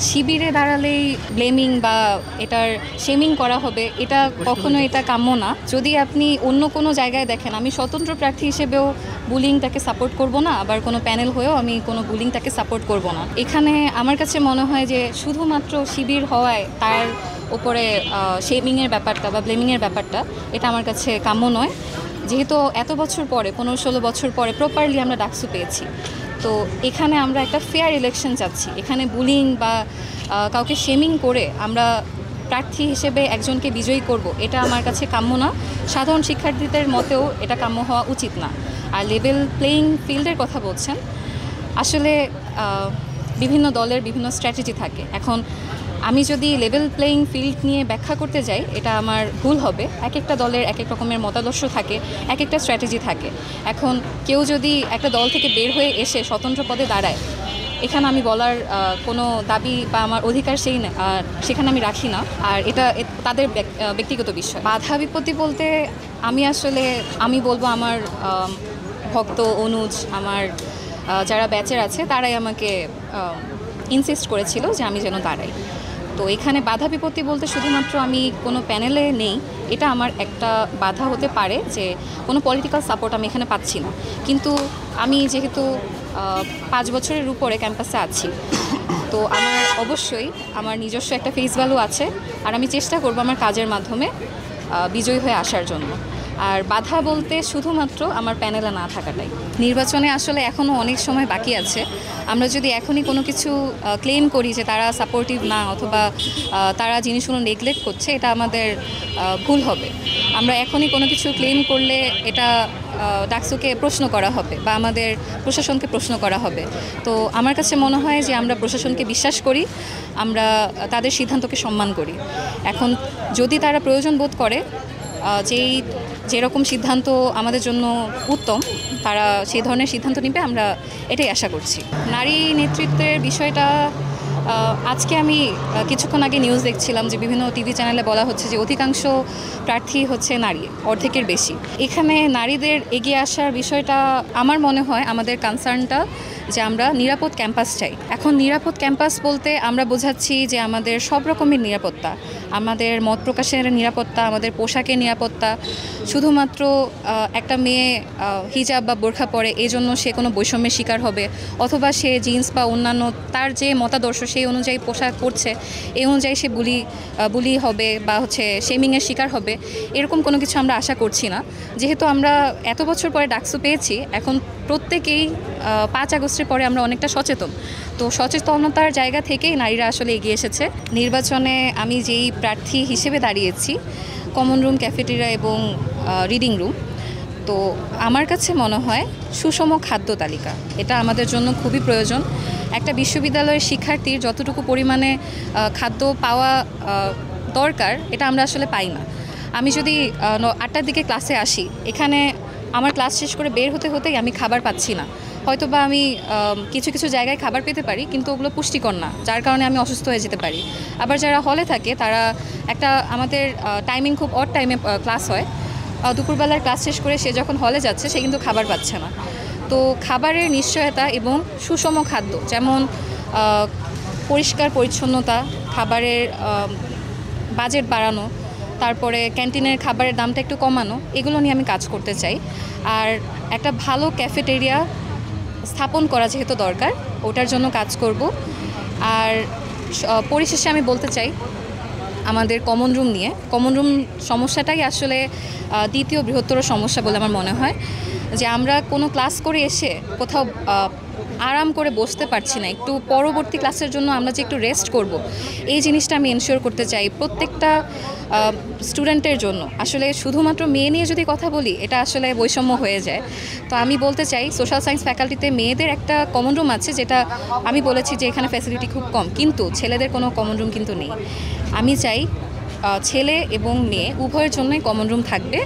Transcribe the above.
শিবিরে দাঁড়ালেই ব্লেমিং বা এটার শেমিং করা হবে, এটা কখনো এটা কাম্য না। যদি আপনি অন্য কোনো জায়গায় দেখেন, আমি স্বতন্ত্র প্রার্থী হিসেবেও বুলিংটাকে সাপোর্ট করব না, আবার কোনো প্যানেল হয়েও আমি কোনো বুলিংটাকে সাপোর্ট করব না। এখানে আমার কাছে মনে হয় যে শুধুমাত্র শিবির হওয়ায় তার উপরে শেমিংয়ের ব্যাপারটা বা ব্লেমিংয়ের ব্যাপারটা, এটা আমার কাছে কাম্য নয়। যেহেতু এত বছর পরে, 15-16 বছর পরে প্রপারলি আমরা ডাকসু পেয়েছি, তো এখানে আমরা একটা ফেয়ার ইলেকশন চাচ্ছি। এখানে বুলিং বা কাউকে শেমিং করে আমরা প্রার্থী হিসেবে একজনকে বিজয়ী করব, এটা আমার কাছে কাম্য না। সাধারণ শিক্ষার্থীদের মতেও এটা কাম্য হওয়া উচিত না। আর লেভেল প্লেয়িং ফিল্ডের কথা বলছেন, আসলে বিভিন্ন দলের বিভিন্ন স্ট্র্যাটেজি থাকে। এখন আমি যদি লেভেল প্লেয়িং ফিল্ড নিয়ে ব্যাখ্যা করতে যাই, এটা আমার ভুল হবে। এক একটা দলের এক এক রকমের মতাদর্শ থাকে, এক একটা স্ট্র্যাটেজি থাকে। এখন কেউ যদি একটা দল থেকে বের হয়ে এসে স্বতন্ত্র পদে দাঁড়ায়, এখানে আমি বলার কোনো দাবি বা আমার অধিকার সেখানে আমি রাখি না। আর এটা তাদের ব্যক্তিগত বিষয়। বাধা বিপত্তি বলতে আমি বলবো আমার ভক্ত অনুজ, আমার যারা ব্যাচের আছে, তারাই আমাকে ইনসিস্ট করেছিল যে আমি যেন দাঁড়াই। তো এখানে বাধা বিপত্তি বলতে শুধুমাত্র আমি কোনো প্যানেলে নেই, এটা আমার একটা বাধা হতে পারে যে কোনো পলিটিক্যাল সাপোর্ট আমি এখানে পাচ্ছি না। কিন্তু আমি যেহেতু 5 বছরের উপরে ক্যাম্পাসে আছি, তো অবশ্যই আমার নিজস্ব একটা ফেস ভ্যালু আছে, আর আমি চেষ্টা করব আমার কাজের মাধ্যমে বিজয়ী হয়ে আসার জন্য। আর বাধা বলতে শুধুমাত্র আমার প্যানেলে না থাকাটাই। নির্বাচনে আসলে এখনও অনেক সময় বাকি আছে। আমরা যদি এখনই কোনো কিছু ক্লেম করি যে তারা সাপোর্টিভ না, অথবা তারা জিনিসগুলো নেগলেক্ট করছে, এটা আমাদের ভুল হবে। আমরা এখনই কোনো কিছু ক্লেম করলে এটা ডাকসুকে প্রশ্ন করা হবে বা আমাদের প্রশাসনকে প্রশ্ন করা হবে। তো আমার কাছে মনে হয় যে আমরা প্রশাসনকে বিশ্বাস করি, আমরা তাদের সিদ্ধান্তকে সম্মান করি। এখন যদি তারা প্রয়োজন বোধ করে যেরকম সিদ্ধান্ত আমাদের জন্য উত্তম, তারা সেই ধরনের সিদ্ধান্ত নেবে, আমরা এটাই আশা করছি। নারী নেতৃত্বের বিষয়টা আজকে আমি কিছুক্ষণ আগে নিউজ দেখছিলাম যে বিভিন্ন টিভি চ্যানেলে বলা হচ্ছে যে অধিকাংশ প্রার্থী হচ্ছে নারী, অর্ধেকের বেশি। এখানে নারীদের এগিয়ে আসার বিষয়টা আমার মনে হয় আমাদের কনসার্নটা যে আমরা নিরাপদ ক্যাম্পাস চাই। এখন নিরাপদ ক্যাম্পাস বলতে আমরা বোঝাচ্ছি যে আমাদের সব রকমের নিরাপত্তা, আমাদের মত প্রকাশের নিরাপত্তা, আমাদের পোশাকের নিরাপত্তা। শুধুমাত্র একটা মেয়ে হিজাব বা বোরখা পরে এই জন্য সে কোনো বৈষম্যের শিকার হবে, অথবা সে জিন্স বা অন্যান্য তার যে মতাদর্শ সেই অনুযায়ী পোশাক পরছে, এই অনুযায়ী সে বুলি হবে বা শেমিংয়ের শিকার হবে, এরকম কোনো কিছু আমরা আশা করছি না। যেহেতু আমরা এত বছর পরে ডাকসু পেয়েছি, এখন প্রত্যেকেই 5 আগস্টের পরে আমরা অনেকটা সচেতন। তো সচেতনতার জায়গা থেকেই নারীরা আসলে এগিয়ে এসেছে। নির্বাচনে আমি যেই প্রার্থী হিসেবে দাঁড়িয়েছি, কমন রুম, ক্যাফেটেরিয়া এবং রিডিং রুম, তো আমার কাছে মনে হয় সুষম খাদ্য তালিকা এটা আমাদের জন্য খুবই প্রয়োজন। একটা বিশ্ববিদ্যালয়ের শিক্ষার্থীর যতটুকু পরিমাণে খাদ্য পাওয়া দরকার, এটা আমরা আসলে পাই না। আমি যদি 8টার দিকে ক্লাসে আসি, এখানে আমার ক্লাস শেষ করে বের হতে হতেই আমি খাবার পাচ্ছি না। হয়তোবা আমি কিছু কিছু জায়গায় খাবার পেতে পারি, কিন্তু ওগুলো পুষ্টিকর না, যার কারণে আমি অসুস্থ হয়ে যেতে পারি। আবার যারা হলে থাকে, তারা আমাদের টাইমিং খুব অড টাইমে ক্লাস হয়, দুপুরবেলার ক্লাস শেষ করে সে যখন হলে যাচ্ছে, সে কিন্তু খাবার পাচ্ছে না। তো খাবারের নিশ্চয়তা এবং সুষম খাদ্য, যেমন পরিষ্কার পরিচ্ছন্নতা, খাবারের বাজেট বাড়ানো, তারপরে ক্যান্টিনের খাবারের দামটা একটু কমানো, এগুলো নিয়ে আমি কাজ করতে চাই। আর একটা ভালো ক্যাফেটেরিয়া স্থাপন করা যেহেতু দরকার, ওটার জন্য কাজ করব। আর পরিশেষে আমি বলতে চাই আমাদের কমন রুম সমস্যাটাই আসলে দ্বিতীয় বৃহত্তর সমস্যা বলে আমার মনে হয়। যে আমরা কোনো ক্লাস করে এসে কোথাও আরাম করে বসতে পারছি না, একটু পরবর্তী ক্লাসের জন্য আমরা যে একটু রেস্ট করব, এই জিনিসটা আমি এনশিওর করতে চাই প্রত্যেকটা স্টুডেন্টের জন্য। আসলে শুধুমাত্র মেয়ে নিয়ে যদি কথা বলি, এটা আসলে বৈষম্য হয়ে যায়। তো আমি বলতে চাই সোশ্যাল সায়েন্স ফ্যাকাল্টিতে মেয়েদের একটা কমন রুম আছে, যেটা আমি বলেছি যে এখানে ফ্যাসিলিটি খুব কম, কিন্তু ছেলেদের কোনো কমন রুম কিন্তু নেই। আমি চাই ছেলে এবং মেয়ে উভয়ের জন্যই কমন রুম থাকবে।